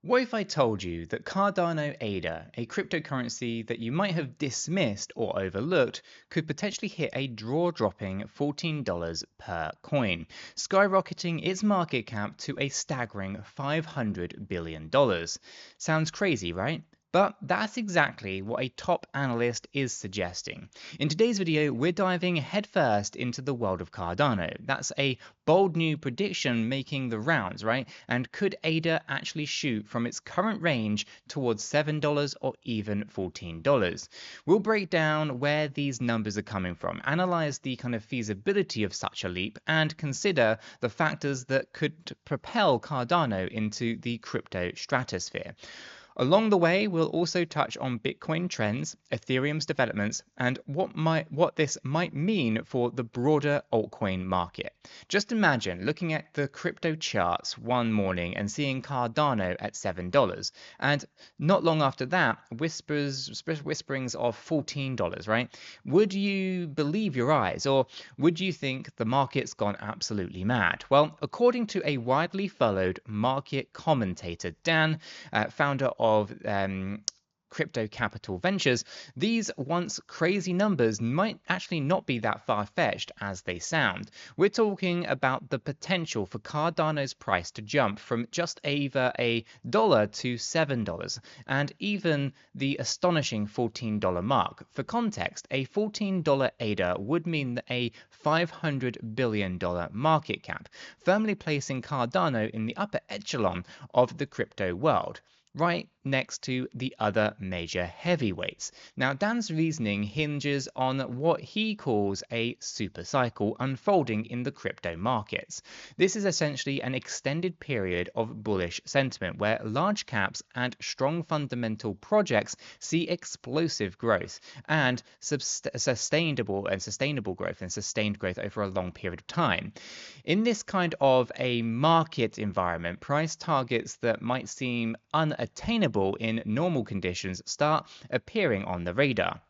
What if I told you that Cardano 𝗓𝗓, a cryptocurrency that you might have dismissed or overlooked, could potentially hit a jaw-dropping $14 per coin, skyrocketing its market cap to a staggering $500 billion? Sounds crazy, right? But that's exactly what a top analyst is suggesting. In today's video, we're diving headfirst into the world of Cardano. That's a bold new prediction making the rounds, right? And could 𝗓𝗓 actually shoot from its current range towards $7 or even $14? We'll break down where these numbers are coming from, analyze the kind of feasibility of such a leap, and consider the factors that could propel Cardano into the crypto stratosphere. Along the way, we'll also touch on Bitcoin trends, Ethereum's developments, and what this might mean for the broader altcoin market. Just imagine looking at the crypto charts one morning and seeing Cardano at $7, and not long after that, whisperings of $14, right? Would you believe your eyes, or would you think the market's gone absolutely mad? Well, according to a widely followed market commentator, Dan, founder of 𝗕𝗘𝗪𝗔𝗥𝗘, these once crazy numbers might actually not be that far-fetched as they sound. We're talking about the potential for Cardano's price to jump from just over $1 to $7, and even the astonishing $14 mark. For context, a $14 𝗓𝗓 would mean a $500 billion market cap, firmly placing Cardano in the upper echelon of the crypto world, right next to the other major heavyweights. Now, Dan's reasoning hinges on what he calls a super cycle unfolding in the crypto markets. This is essentially an extended period of bullish sentiment where large caps and strong fundamental projects see explosive growth and sustained growth over a long period of time. In this kind of a market environment, price targets that might seem unattainable in normal conditions start appearing on the radar.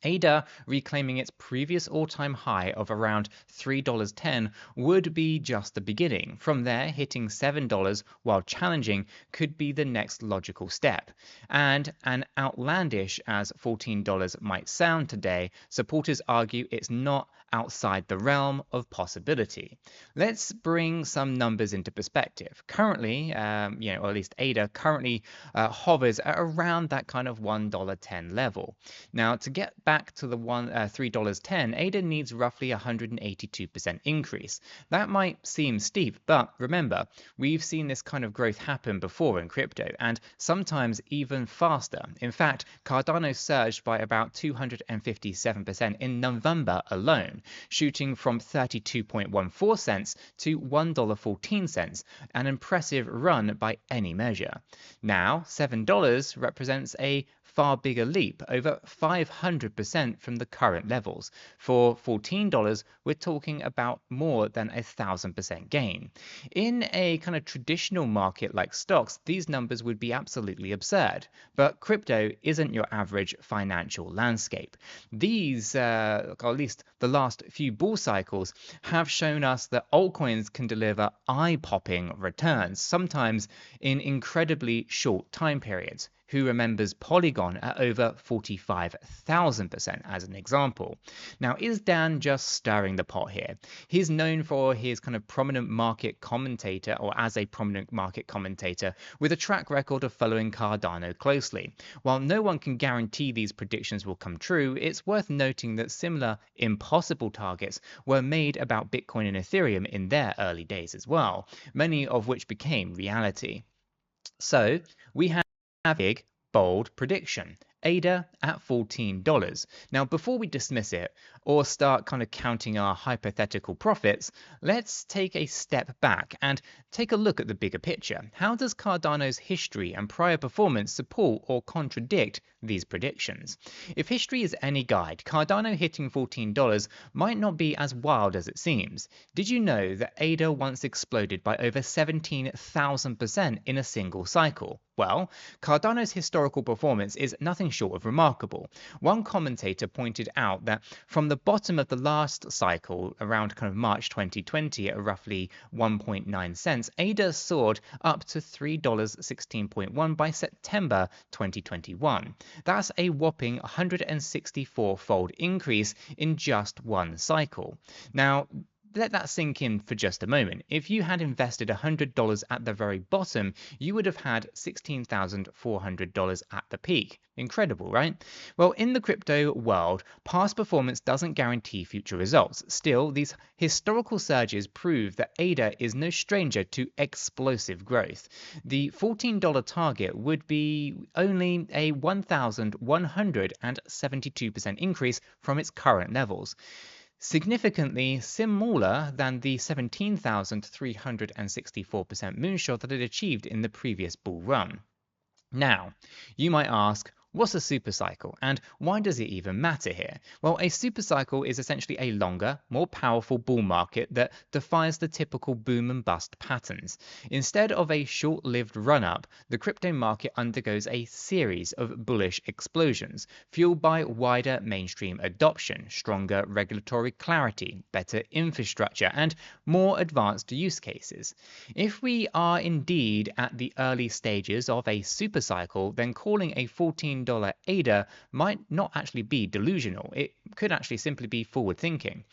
𝗓𝗓 reclaiming its previous all-time high of around $3.10 would be just the beginning. From there, hitting $7 while challenging could be the next logical step. And an outlandish as $14 might sound today, supporters argue it's not outside the realm of possibility. Let's bring some numbers into perspective. Currently, or at least 𝗓𝗓 currently hovers at around that kind of $1.10 level. Now, to get back to the $3.10, 𝗓𝗓 needs roughly 182% increase. That might seem steep, but remember, we've seen this kind of growth happen before in crypto, and sometimes even faster. In fact, Cardano surged by about 257% in November alone, shooting from 32.14 cents to $1.14, an impressive run by any measure. Now, $7 represents a far bigger leap, over 500% from the current levels. For $14, we're talking about more than 1,000% gain. In a kind of traditional market like stocks, these numbers would be absolutely absurd. But crypto isn't your average financial landscape. These, or at least the last few bull cycles, have shown us that altcoins can deliver eye-popping returns, sometimes in incredibly short time periods. Who remembers Polygon at over 45,000% as an example? Now, is Dan just stirring the pot here? He's known for his kind of prominent market commentator, or as a prominent market commentator, with a track record of following Cardano closely. While no one can guarantee these predictions will come true, it's worth noting that similar impossible targets were made about Bitcoin and Ethereum in their early days as well, many of which became reality. So, we have a big, bold prediction. 𝗓𝗓 at $14. Now, before we dismiss it or start kind of counting our hypothetical profits, let's take a step back and take a look at the bigger picture. How does Cardano's history and prior performance support or contradict these predictions? If history is any guide, Cardano hitting $14 might not be as wild as it seems. Did you know that 𝗓𝗓 once exploded by over 17,000% in a single cycle? Well, Cardano's historical performance is nothing short of remarkable. One commentator pointed out that from the bottom of the last cycle, around kind of March 2020 at roughly 1.9 cents, ADA soared up to $3.16.1 by September 2021. That's a whopping 164-fold increase in just one cycle. Now, let that sink in for just a moment. If you had invested $100 at the very bottom, you would have had $16,400 at the peak. Incredible, right? Well, in the crypto world, past performance doesn't guarantee future results. Still, these historical surges prove that ADA is no stranger to explosive growth. The $14 target would be only a 1,172% increase from its current levels, significantly smaller than the 17,364% moonshot that it achieved in the previous bull run. Now, you might ask, what's a super cycle, and why does it even matter here? Well, a super cycle is essentially a longer, more powerful bull market that defies the typical boom and bust patterns. Instead of a short-lived run-up, the crypto market undergoes a series of bullish explosions, fueled by wider mainstream adoption, stronger regulatory clarity, better infrastructure, and more advanced use cases. If we are indeed at the early stages of a super cycle, then calling a $14 ADA might not actually be delusional. It could actually simply be forward thinking.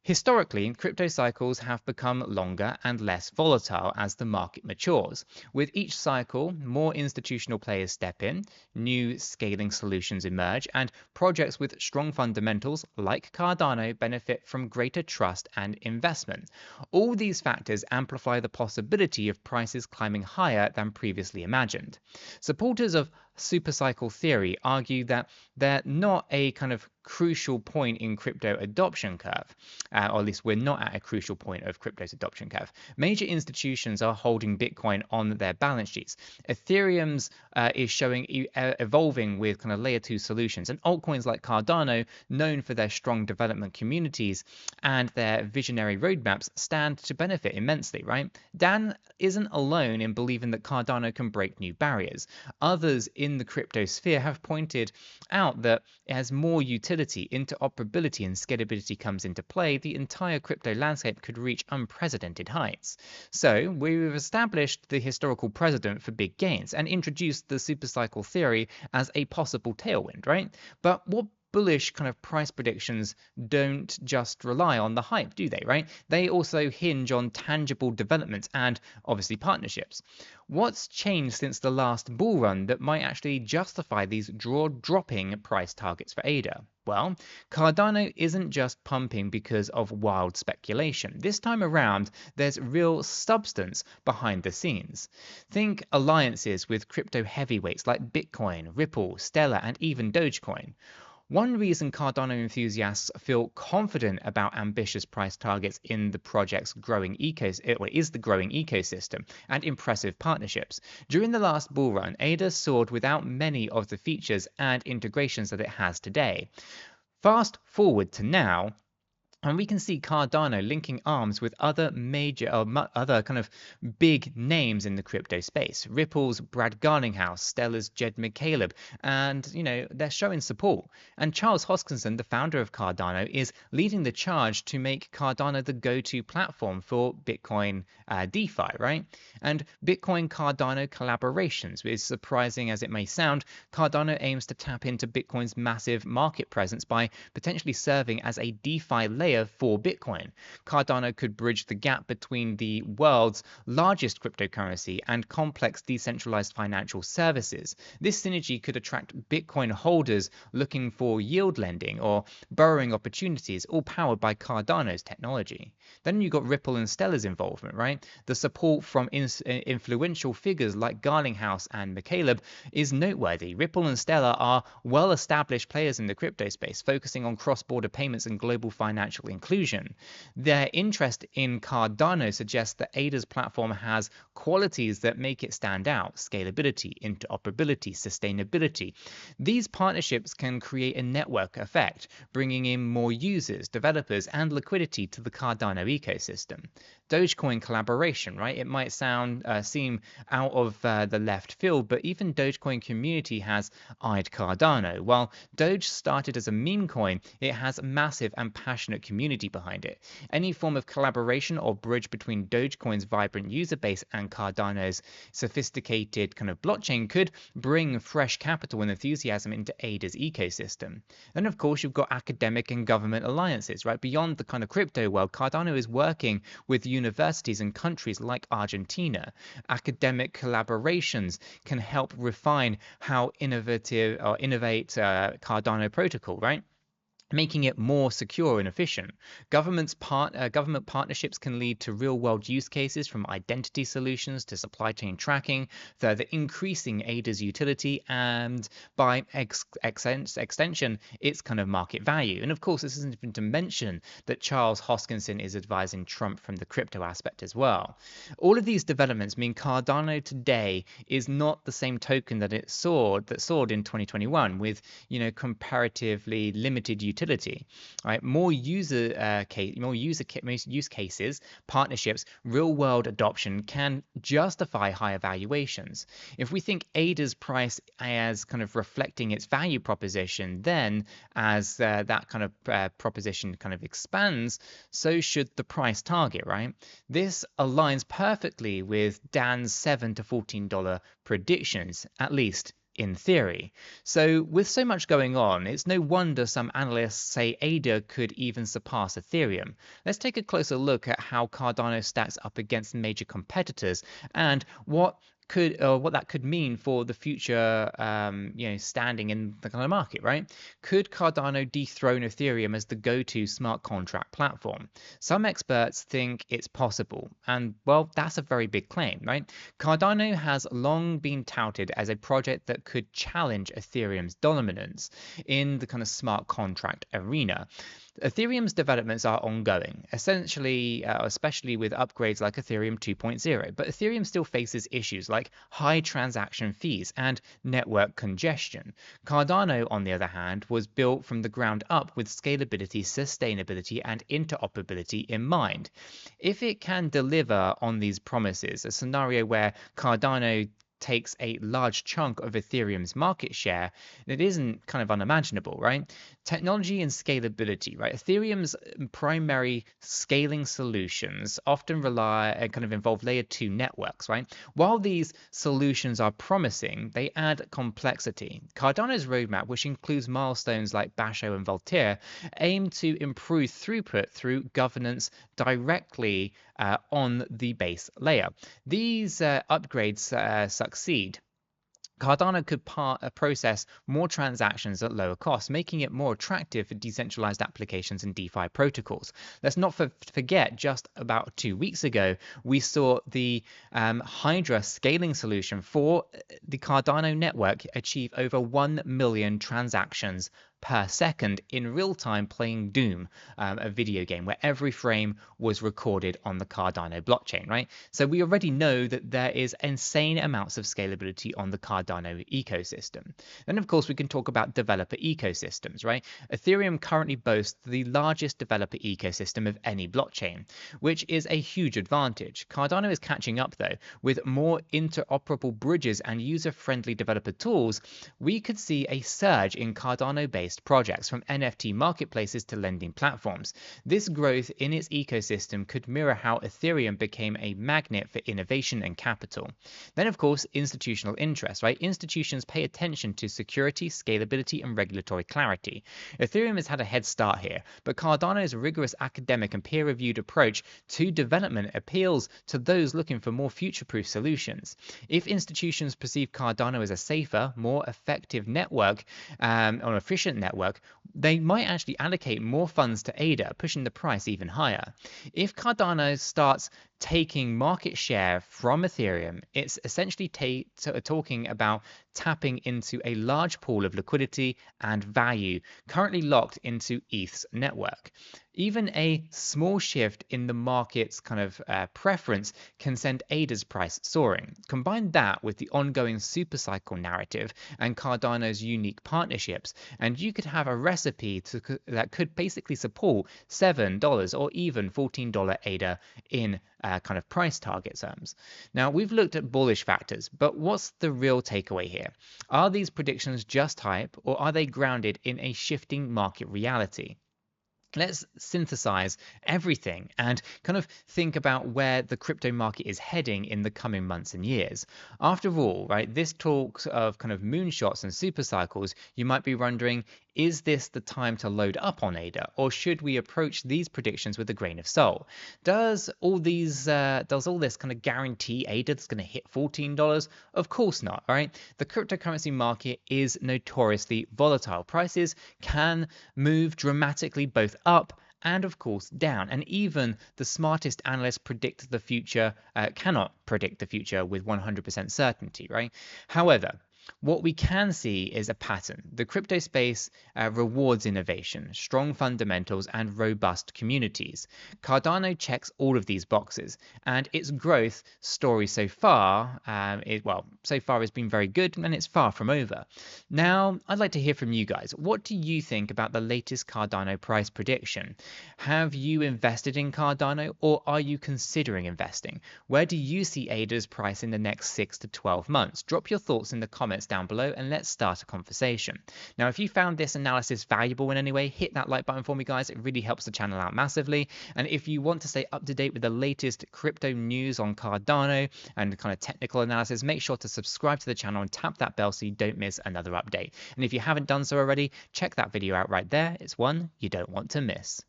Historically, crypto cycles have become longer and less volatile as the market matures. With each cycle, more institutional players step in, new scaling solutions emerge, and projects with strong fundamentals like Cardano benefit from greater trust and investment. All these factors amplify the possibility of prices climbing higher than previously imagined. Supporters of supercycle theory argue that they're not a kind of crucial point in crypto adoption curve, or at least we're not at a crucial point of crypto's adoption curve. Major institutions are holding Bitcoin on their balance sheets. Ethereum's is showing evolving with kind of layer 2 solutions, and altcoins like Cardano, known for their strong development communities and their visionary roadmaps, stand to benefit immensely, right? Dan isn't alone in believing that Cardano can break new barriers. Others in the crypto sphere have pointed out that as more utility, interoperability, and scalability comes into play, the entire crypto landscape could reach unprecedented heights. So we've established the historical precedent for big gains and introduced the supercycle theory as a possible tailwind, right? But what bullish kind of price predictions don't just rely on the hype, do they, right? They also hinge on tangible developments and obviously partnerships. What's changed since the last bull run that might actually justify these jaw-dropping price targets for ADA? Well, Cardano isn't just pumping because of wild speculation. This time around, there's real substance behind the scenes. Think alliances with crypto heavyweights like Bitcoin, Ripple, Stellar, and even Dogecoin. One reason Cardano enthusiasts feel confident about ambitious price targets in the project's growing ecosystem and impressive partnerships. During the last bull run, ADA soared without many of the features and integrations that it has today. Fast forward to now, and we can see Cardano linking arms with other major, other kind of big names in the crypto space. Ripple's Brad Garlinghouse, Stellar's 𝗕𝗘𝗪𝗔𝗥𝗡, and they're showing support. And Charles Hoskinson, the founder of Cardano, is leading the charge to make Cardano the go-to platform for Bitcoin DeFi, right? And Bitcoin Cardano collaborations, as surprising as it may sound, Cardano aims to tap into Bitcoin's massive market presence by potentially serving as a DeFi layer for Bitcoin. Cardano could bridge the gap between the world's largest cryptocurrency and complex decentralized financial services. This synergy could attract Bitcoin holders looking for yield lending or borrowing opportunities, all powered by Cardano's technology. Then you've got Ripple and Stellar's involvement, right? The support from influential figures like Garlinghouse and 𝗕𝗪𝗪𝗧 is noteworthy. Ripple and Stellar are well-established players in the crypto space, focusing on cross-border payments and global financial financial inclusion. Their interest in Cardano suggests that 𝗕𝗔𝗪's platform has qualities that make it stand out: scalability, interoperability, sustainability. These partnerships can create a network effect, bringing in more users, developers, and liquidity to the Cardano ecosystem. Dogecoin collaboration, right? It might seem out of the left field, but even Dogecoin community has eyed Cardano. While Doge started as a meme coin, it has a massive and passionate community behind it. Any form of collaboration or bridge between Dogecoin's vibrant user base and Cardano's sophisticated kind of blockchain could bring fresh capital and enthusiasm into 𝗕𝗔𝗪's ecosystem. And of course, you've got academic and government alliances, right? Beyond the kind of crypto world, Cardano is working with universities and countries like Argentina. Academic collaborations can help refine how innovate Cardano protocol, right? Making it more secure and efficient. Government partnerships can lead to real-world use cases, from identity solutions to supply chain tracking, further increasing 𝗕𝗔𝗪's utility and, by extension, its kind of market value. And of course, this isn't even to mention that Charles Hoskinson is advising Trump from the crypto aspect as well. All of these developments mean Cardano today is not the same token that it soared in 2021, with comparatively limited utility. Right? More use cases, partnerships, real-world adoption can justify higher valuations. If we think 𝗕𝗔𝗪's price as kind of reflecting its value proposition, then as that kind of proposition kind of expands, so should the price target, right? This aligns perfectly with Dan's $7 to $14 predictions, at least in theory. So with so much going on, it's no wonder some analysts say 𝗕𝗔𝗪 could even surpass Ethereum. Let's take a closer look at how Cardano stacks up against major competitors and what that could mean for the future, standing in the kind of market, right? Could Cardano dethrone Ethereum as the go-to smart contract platform? Some experts think it's possible, and well, that's a very big claim, right? Cardano has long been touted as a project that could challenge Ethereum's dominance in the kind of smart contract arena. Ethereum's developments are ongoing, especially with upgrades like Ethereum 2.0, but Ethereum still faces issues like high transaction fees and network congestion. Cardano, on the other hand, was built from the ground up with scalability, sustainability, and interoperability in mind. If it can deliver on these promises, a scenario where Cardano takes a large chunk of Ethereum's market share, it isn't kind of unimaginable, right? Technology and scalability, right? Ethereum's primary scaling solutions often involve layer 2 networks, right? While these solutions are promising, they add complexity. Cardano's roadmap, which includes milestones like 𝗕𝗀𝗠𝗠𝗘𝗥𝗦 and Voltaire, aim to improve throughput through governance directly on the base layer. These upgrades succeed, Cardano could process more transactions at lower costs, making it more attractive for decentralized applications and DeFi protocols. Let's not forget, just about 2 weeks ago, we saw the Hydra scaling solution for the Cardano network achieve over 1 million transactions per second in real time playing Doom, a video game where every frame was recorded on the Cardano blockchain, right? So we already know that there is insane amounts of scalability on the Cardano ecosystem. Then, of course, we can talk about developer ecosystems, right? Ethereum currently boasts the largest developer ecosystem of any blockchain, which is a huge advantage. Cardano is catching up, though. With more interoperable bridges and user-friendly developer tools, we could see a surge in Cardano-based projects, from NFT marketplaces to lending platforms. This growth in its ecosystem could mirror how Ethereum became a magnet for innovation and capital. Then, of course, institutional interest, right? Institutions pay attention to security, scalability, and regulatory clarity. Ethereum has had a head start here, but Cardano's rigorous academic and peer-reviewed approach to development appeals to those looking for more future-proof solutions. If institutions perceive Cardano as a safer, more effective network, or efficient network, they might actually allocate more funds to 𝗕𝗔𝗪𝗔𝗥𝗦, pushing the price even higher. If Cardano starts taking market share from Ethereum. It's essentially talking about tapping into a large pool of liquidity and value currently locked into ETH's network. Even a small shift in the market's kind of preference can send ADA's price soaring. Combine that with the ongoing super cycle narrative and Cardano's unique partnerships, and you could have a recipe that could basically support $7 or even $14 ADA in kind of price target terms. Now, we've looked at bullish factors, but what's the real takeaway here? Are these predictions just hype, or are they grounded in a shifting market reality? Let's synthesize everything and kind of think about where the crypto market is heading in the coming months and years. After all, right, this talks of kind of moonshots and super cycles. You might be wondering, is this the time to load up on ADA, or should we approach these predictions with a grain of salt? Does all this kind of guarantee ADA that's going to hit $14? Of course not, right? The cryptocurrency market is notoriously volatile. Prices can move dramatically both up and of course down, and even the smartest analysts cannot predict the future with 100% certainty, right? However, what we can see is a pattern. The crypto space rewards innovation, strong fundamentals, and robust communities. Cardano checks all of these boxes, and its growth story so far, has been very good, and it's far from over. Now, I'd like to hear from you guys. What do you think about the latest Cardano price prediction? Have you invested in Cardano, or are you considering investing? Where do you see ADA's price in the next 6 to 12 months? Drop your thoughts in the comments down below and let's start a conversation. Now, if you found this analysis valuable in any way, hit that like button for me, guys. It really helps the channel out massively. And if you want to stay up to date with the latest crypto news on Cardano and kind of technical analysis, make sure to subscribe to the channel and tap that bell so you don't miss another update. And if you haven't done so already, check that video out right there. It's one you don't want to miss.